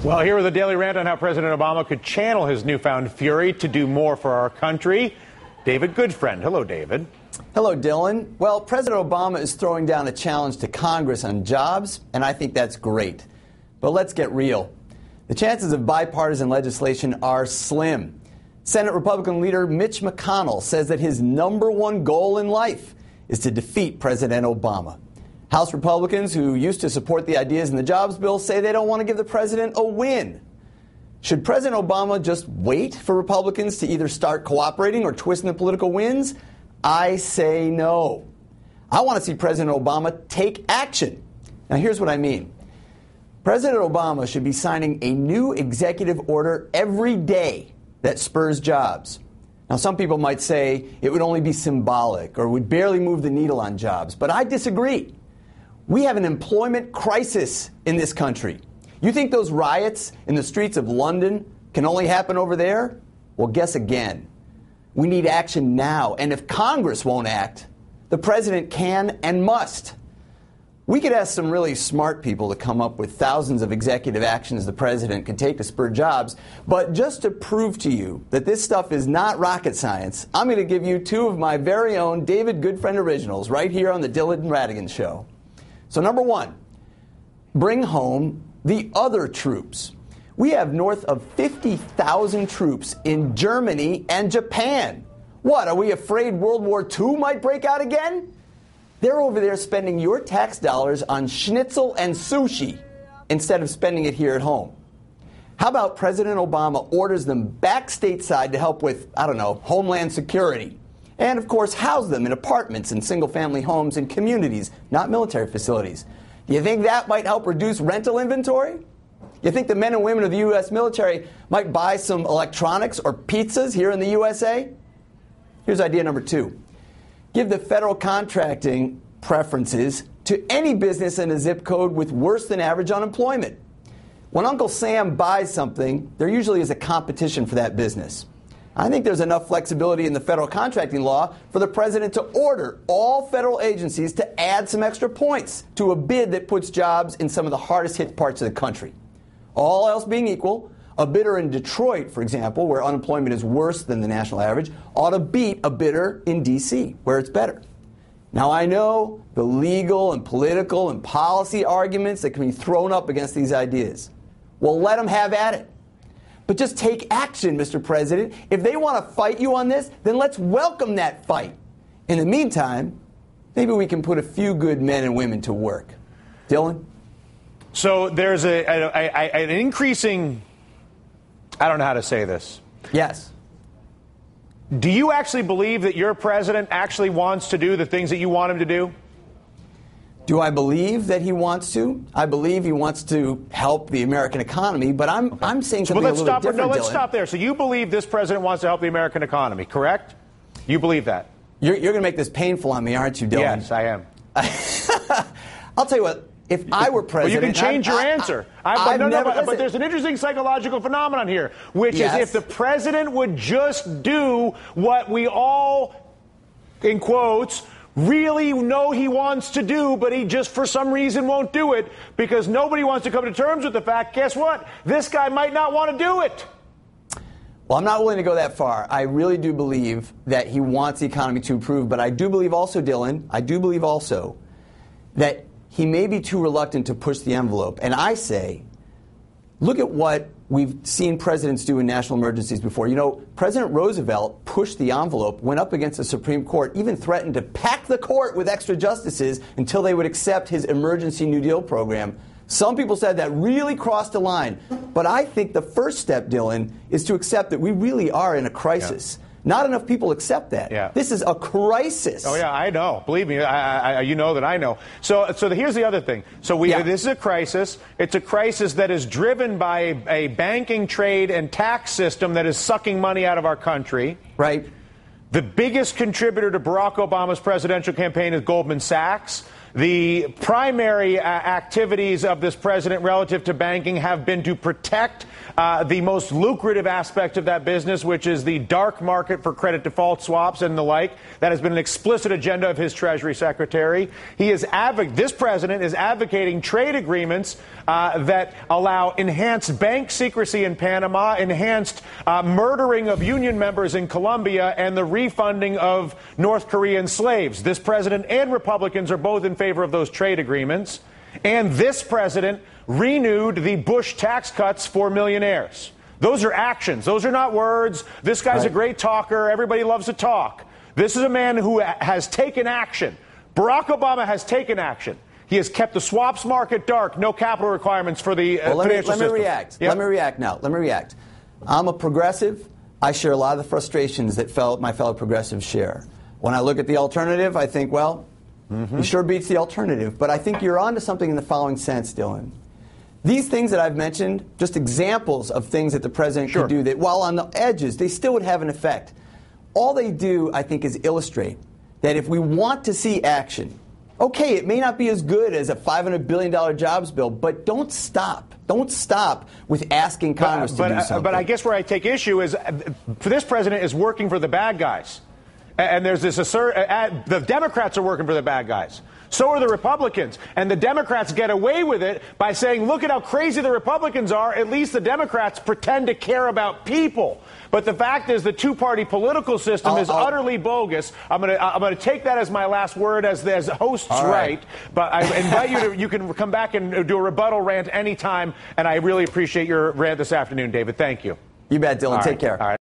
Well, here with a daily rant on how President Obama could channel his newfound fury to do more for our country, David Goodfriend. Hello, David. Hello, Dylan. Well, President Obama is throwing down a challenge to Congress on jobs, and I think that's great. But let's get real. The chances of bipartisan legislation are slim. Senate Republican leader Mitch McConnell says that his number one goal in life is to defeat President Obama. House Republicans who used to support the ideas in the jobs bill say they don't want to give the president a win. Should President Obama just wait for Republicans to either start cooperating or twisting the political winds? I say no. I want to see President Obama take action. Now, here's what I mean. President Obama should be signing a new executive order every day that spurs jobs. Now, some people might say it would only be symbolic or would barely move the needle on jobs, but I disagree. We have an employment crisis in this country. You think those riots in the streets of London can only happen over there? Well, guess again. We need action now, and if Congress won't act, the president can and must. We could ask some really smart people to come up with thousands of executive actions the president could take to spur jobs, but just to prove to you that this stuff is not rocket science, I'm going to give you two of my very own David Goodfriend originals right here on the Dylan Ratigan Show. So number one, bring home the other troops. We have north of 50,000 troops in Germany and Japan. What, are we afraid World War II might break out again? They're over there spending your tax dollars on schnitzel and sushi instead of spending it here at home. How about President Obama orders them back stateside to help with, Homeland Security? And, of course, house them in apartments and single-family homes in communities, not military facilities. Do you think that might help reduce rental inventory? You think the men and women of the U.S. military might buy some electronics or pizzas here in the USA? Here's idea number two. Give the federal contracting preferences to any business in a zip code with worse than average unemployment. When Uncle Sam buys something, there usually is a competition for that business. I think there's enough flexibility in the federal contracting law for the president to order all federal agencies to add some extra points to a bid that puts jobs in some of the hardest hit parts of the country. All else being equal, a bidder in Detroit, for example, where unemployment is worse than the national average, ought to beat a bidder in D.C., where it's better. Now, I know the legal and political and policy arguments that can be thrown up against these ideas. Well, let them have at it. But just take action, Mr. President. If they want to fight you on this, then let's welcome that fight. In the meantime, maybe we can put a few good men and women to work. Dylan? So there's an increasing, I don't know how to say this. Yes. Do you actually believe that your president actually wants to do the things that you want him to do? Do I believe that he wants to? I believe he wants to help the American economy, but I'm saying something a little different, No, let's Dylan. stop there. So you believe this president wants to help the American economy, correct? You believe that? You're going to make this painful on me, aren't you, Dylan? Yes, I am. I'll tell you what. If I were president... Well, you can change your answer. But there's an interesting psychological phenomenon here, which is if the president would just do what we all, in quotes, really know he wants to do, but he just for some reason won't do it because nobody wants to come to terms with the fact, guess what? This guy might not want to do it. Well, I'm not willing to go that far. I really do believe that he wants the economy to improve, but I do believe also, Dylan, that he may be too reluctant to push the envelope. And I say, look at what we've seen presidents do in national emergencies before. You know, President Roosevelt pushed the envelope, went up against the Supreme Court, even threatened to pack the court with extra justices until they would accept his emergency New Deal program. Some people said that really crossed the line. But I think the first step, Dylan, is to accept that we really are in a crisis. Yeah. Not enough people accept that. Yeah. This is a crisis. Oh, yeah, I know. Believe me, you know that I know. So here's the other thing. This is a crisis. It's a crisis that is driven by a banking, trade, and tax system that is sucking money out of our country. Right. The biggest contributor to Barack Obama's presidential campaign is Goldman Sachs. The primary activities of this president relative to banking have been to protect the most lucrative aspect of that business, which is the dark market for credit default swaps and the like. That has been an explicit agenda of his Treasury Secretary. This president is advocating trade agreements that allow enhanced bank secrecy in Panama, enhanced murdering of union members in Colombia, and the refunding of North Korean slaves. This president and Republicans are both in favor of those trade agreements. And this president renewed the Bush tax cuts for millionaires. Those are actions. Those are not words. This guy's a great talker. Everybody loves to talk. This is a man who has taken action. Barack Obama has taken action. He has kept the swaps market dark, no capital requirements for the financial system. Let me react. Yep. Let me react now. Let me react. I'm a progressive. I share a lot of the frustrations that my fellow progressives share. When I look at the alternative, I think, well, he sure beats the alternative. But I think you're onto something in the following sense, Dylan. These things that I've mentioned, just examples of things that the president could do that, while on the edges, they still would have an effect. All they do, I think, is illustrate that if we want to see action, okay, it may not be as good as a $500 billion jobs bill, but don't stop. Don't stop with asking Congress to do something. But I guess where I take issue is this president is working for the bad guys. And there's this the Democrats are working for the bad guys. So are the Republicans. And the Democrats get away with it by saying, look at how crazy the Republicans are. At least the Democrats pretend to care about people. But the fact is the two-party political system is utterly bogus. I'm going to take that as my last word as hosts right. But I invite you can come back and do a rebuttal rant anytime. And I really appreciate your rant this afternoon, David. Thank you. You bet, Dylan. Take care. All right.